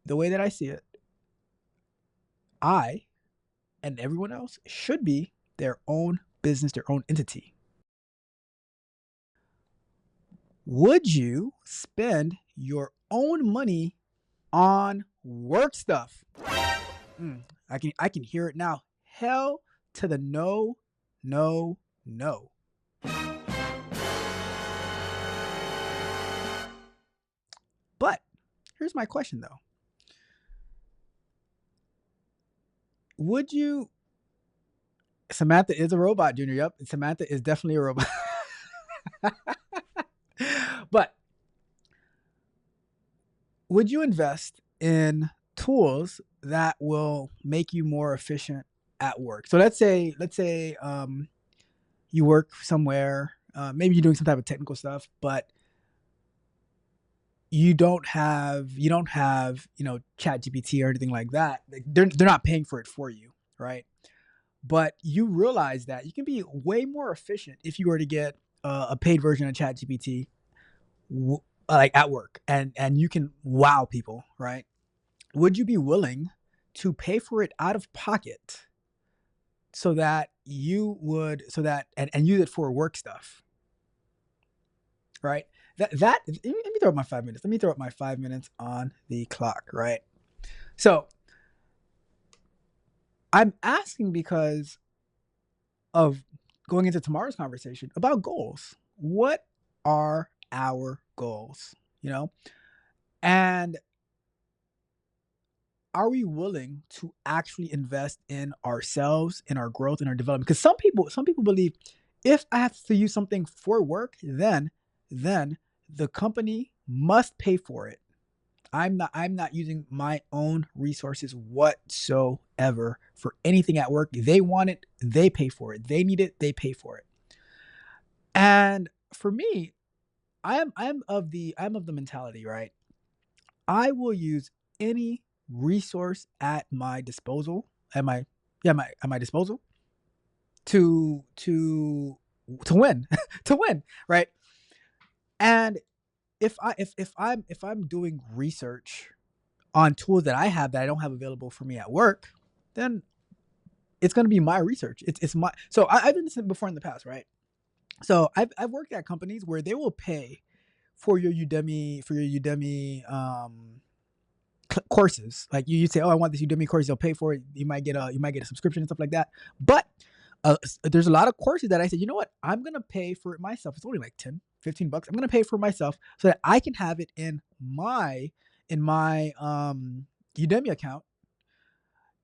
the way that I see it, I and everyone else should be their own business, their own entity. Would you spend your own money on work stuff? I can hear it now. Hell to the no, no, no. But here's my question though. Would you Samantha is a robot, Junior. Yep. Samantha is definitely a robot. But would you invest in tools that will make you more efficient at work? So let's say you work somewhere, maybe you're doing some type of technical stuff, but you don't have chat gpt or anything like that. Like, they're not paying for it for you, right? But you realize that you can be way more efficient if you were to get a paid version of chat gpt, like at work, and you can wow people, right? Would you be willing to pay for it out of pocket so that you would so that and use it for work stuff, right? That let me throw up my 5 minutes. Let me throw up my 5 minutes on the clock, right? So I'm asking because of going into tomorrow's conversation about goals. What are our goals? You know, and are we willing to actually invest in ourselves, in our growth, in our development? Because some people believe if I have to use something for work, then the company must pay for it. I'm not using my own resources whatsoever for anything at work. They want it, they pay for it. They need it, they pay for it. And for me, I'm of the mentality, right? I will use any resource at my disposal, at my yeah, my at my disposal to win, to win, right? And if I'm doing research on tools that I have that I don't have available for me at work, then it's going to be my research. It's my so I've done this before in the past, right? So I've worked at companies where they will pay for your Udemy courses. Like you say, oh, I want this Udemy course. They'll pay for it. You might get a subscription and stuff like that. But there's a lot of courses that I said, you know what? I'm gonna pay for it myself. It's only like 10, $15. I'm gonna pay for it myself so that I can have it in my Udemy account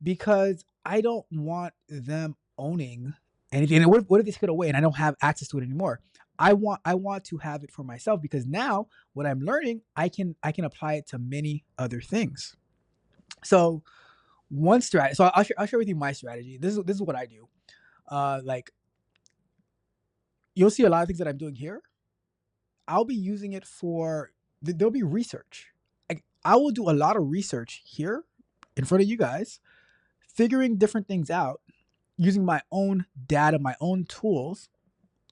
because I don't want them owning anything. And what if they take it away and I don't have access to it anymore? I want to have it for myself because now what I'm learning, I can apply it to many other things. So one strategy. So I'll share with you my strategy. This is what I do. Like you'll see a lot of things that I'm doing here. I'll be using it for there'll be research. Like I will do a lot of research here in front of you guys, figuring different things out using my own data, my own tools.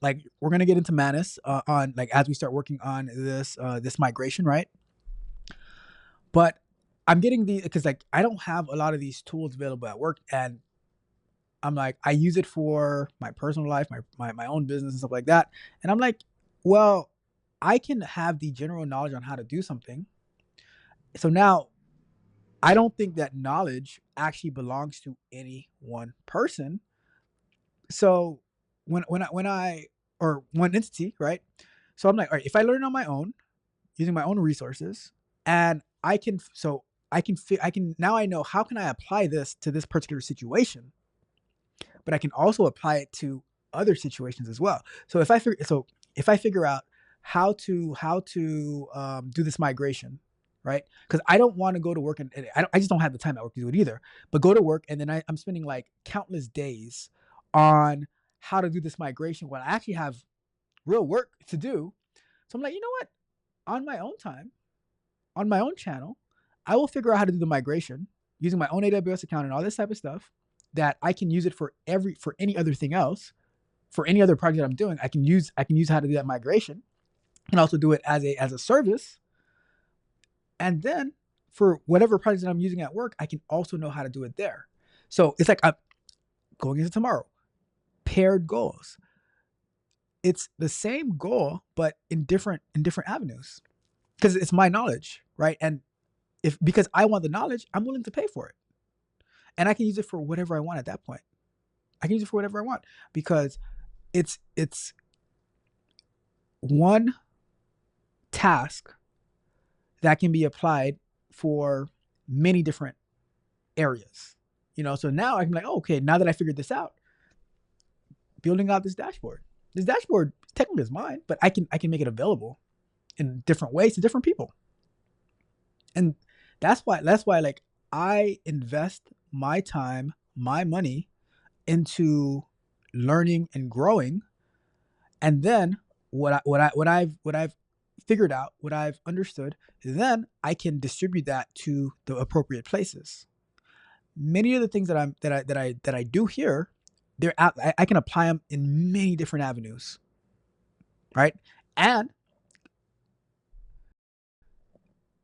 Like we're gonna get into Manus on like as we start working on this migration, right? But I'm getting the because like I don't have a lot of these tools available at work, and I'm like I use it for my personal life, my own business and stuff like that. And I'm like, well, I can have the general knowledge on how to do something. So now I don't think that knowledge actually belongs to any one person. So when I or one entity, right? So I'm like, all right, if I learn on my own using my own resources, and I can now I know how can I apply this to this particular situation, but I can also apply it to other situations as well. So if I figure out how to do this migration, right? Because I don't want to go to work and I just don't have the time at work to do it either. But go to work and then I'm spending like countless days on how to do this migration when I actually have real work to do. So I'm like, you know what? On my own time, on my own channel, I will figure out how to do the migration using my own AWS account and all this type of stuff that I can use it for any other thing else, for any other project that I'm doing. I can use how to do that migration and also do it as a service. And then for whatever project that I'm using at work, I can also know how to do it there. So it's like I'm going into tomorrow, paired goals. It's the same goal, but in different avenues, because it's my knowledge, right? And if because I want the knowledge, I'm willing to pay for it, and I can use it for whatever I want at that point. I can use it for whatever I want because it's one task that can be applied for many different areas. So now I can be like, oh, okay, now that I figured this out, building out this dashboard. This dashboard technically is mine, but I can make it available in different ways to different people. And that's why like I invest my time, my money into learning and growing. And then what I've figured out, what I've understood, then I can distribute that to the appropriate places. Many of the things that I do here, I can apply them in many different avenues, right? And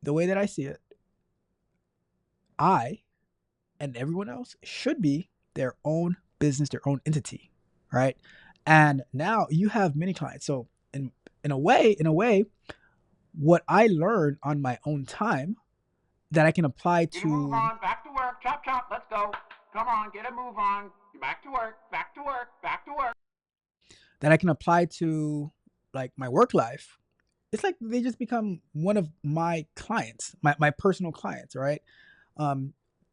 the way that I see it, I and everyone else should be their own business, their own entity, right? And now you have many clients. So in a way, what I learn on my own time that I can apply to move on, back to work, chop, let's go. Come on, get a move on. Back to work. That I can apply to like my work life. It's like they just become one of my clients, my personal clients, right?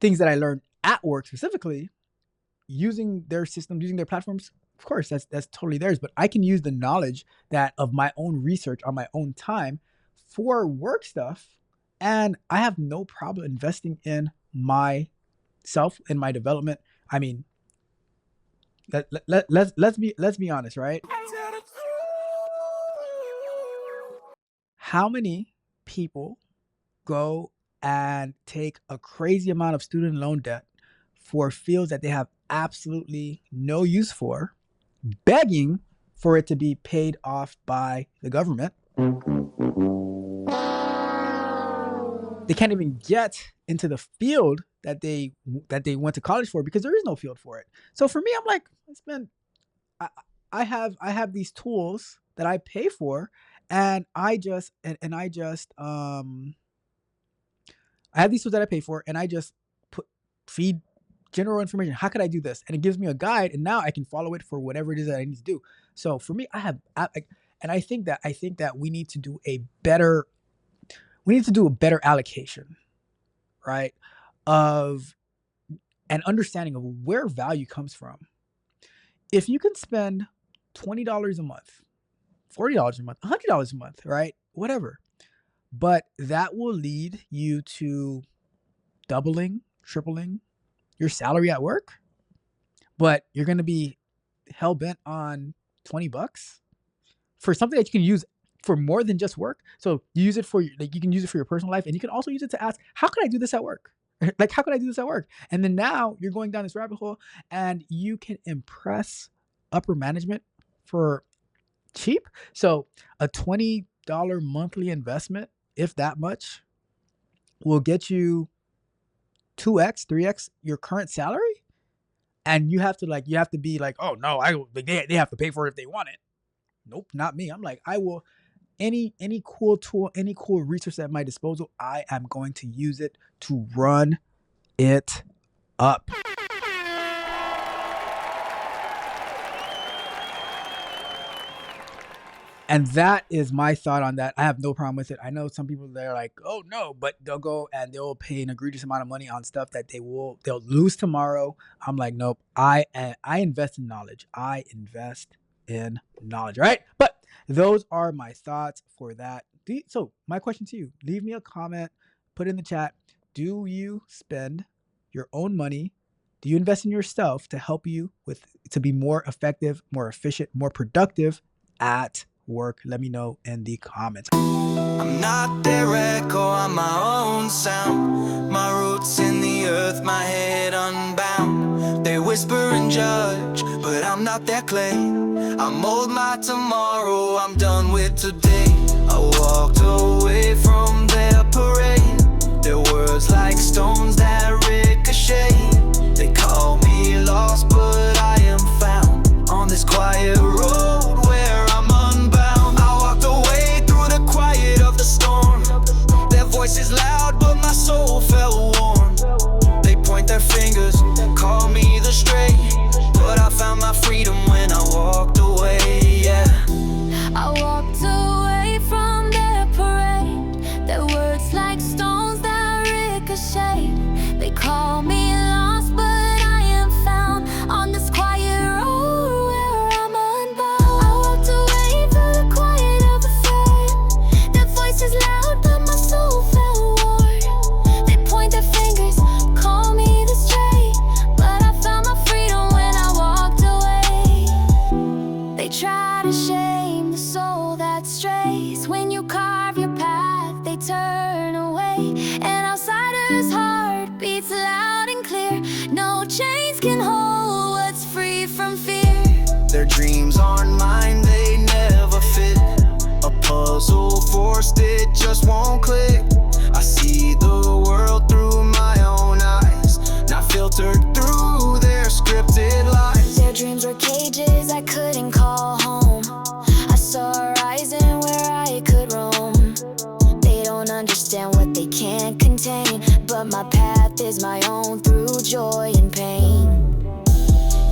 Things that I learned at work specifically, using their systems, using their platforms, of course, that's totally theirs. But I can use the knowledge that of my own research on my own time for work stuff, and I have no problem investing in myself, in my development. I mean, let's be honest, right? How many people go and take a crazy amount of student loan debt for fields that they have absolutely no use for, begging for it to be paid off by the government? They can't even get into the field that they went to college for because there is no field for it. So for me, I'm like, I have these tools that I pay for, and I have these tools that I pay for, and I just feed general information. How could I do this? And it gives me a guide, and now I can follow it for whatever it is that I need to do. So for me, I think that we need to do a better allocation, right, of an understanding of where value comes from. If you can spend $20 a month, $40 a month, $100 a month, right, whatever, but that will lead you to doubling, tripling your salary at work, but you're going to be hell bent on $20 for something that you can use for more than just work. So you use it for you can use it for your personal life, and you can also use it to ask, how could I do this at work? Like, how could I do this at work? And then now you're going down this rabbit hole, and you can impress upper management for cheap. So a $20 monthly investment, if that much, will get you 2x, 3x your current salary. And you have to be like, oh no, they have to pay for it if they want it. Nope, not me. I'm like, I will, any cool tool, any cool resource at my disposal, I am going to use it to run it up. And that is my thought on that. I have no problem with it. I know some people, they're like, oh no, but they'll go and they'll pay an egregious amount of money on stuff that they'll lose tomorrow. I'm like, nope. I invest in knowledge. Right? But those are my thoughts for that. So my question to you, leave me a comment, put in the chat. Do you spend your own money? Do you invest in yourself to help you to be more effective, more efficient, more productive at work? Let me know in the comments. I'm not their echo, I'm my own sound. My roots in the earth, my head unbound. They whisper and judge, but I'm not their clay. I mold my tomorrow, I'm done with today. I walked away from their parade. Their words my soul felt warm. They point their fingers, call me the stray, but I found my freedom when I walked away, yeah. I walked away from their parade. Their words like stones that ricochet. They call me lost, but I am found on this quiet road where I'm unbound. I walked away through the quiet of the fair. Their voices loud, but my soul felt warm. They point their fingers, call me the stray, but I found my freedom when I walked away. They try to shame the soul that strays. When you carve your path, they turn away. An outsider's heart beats loud and clear. No chains can hold what's free from fear. Their dreams aren't mine, they never fit. A puzzle forced, it just won't click. I see the world through my own eyes, not filtered through their scripted lies. Their dreams were cages I couldn't call home. I saw a horizon where I could roam. They don't understand what they can't contain, but my path is my own through joy and pain.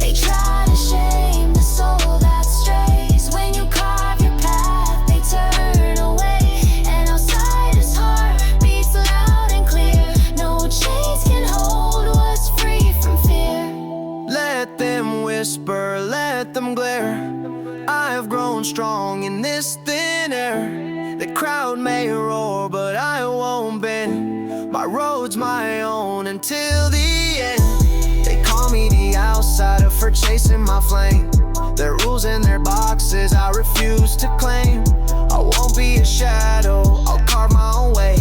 They try to shame the soul that strays. When you carve your path, they turn away. An outsider's heart beats loud and clear. No chains can hold what's free from fear. Let them whisper, let them glare. I've grown strong in this thin air. The crowd may roar, but I won't bend. My road's my own until the end. They call me the outsider for chasing my flame. Their rules and their boxes I refuse to claim. I won't be a shadow, I'll carve my own way.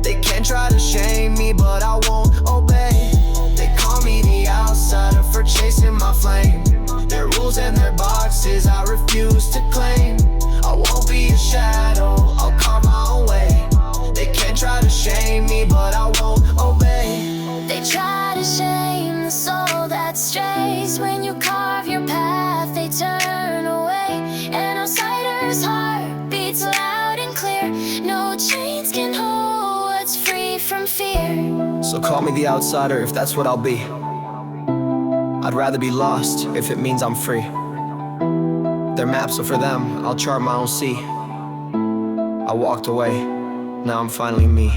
They can try to shame me, but I won't obey. They call me the outsider for chasing my flame. Their rules and their boxes I refuse to claim. I won't be a shadow, I'll carve my own way. They can try to shame me, but I won't obey. They try to shame the soul that strays. When you carve your path, they turn away. An outsider's heart beats loud and clear. No chains can hold what's free from fear. So call me the outsider if that's what I'll be. I'd rather be lost if it means I'm free. Their maps are for them, I'll chart my own sea. I walked away, now I'm finally me.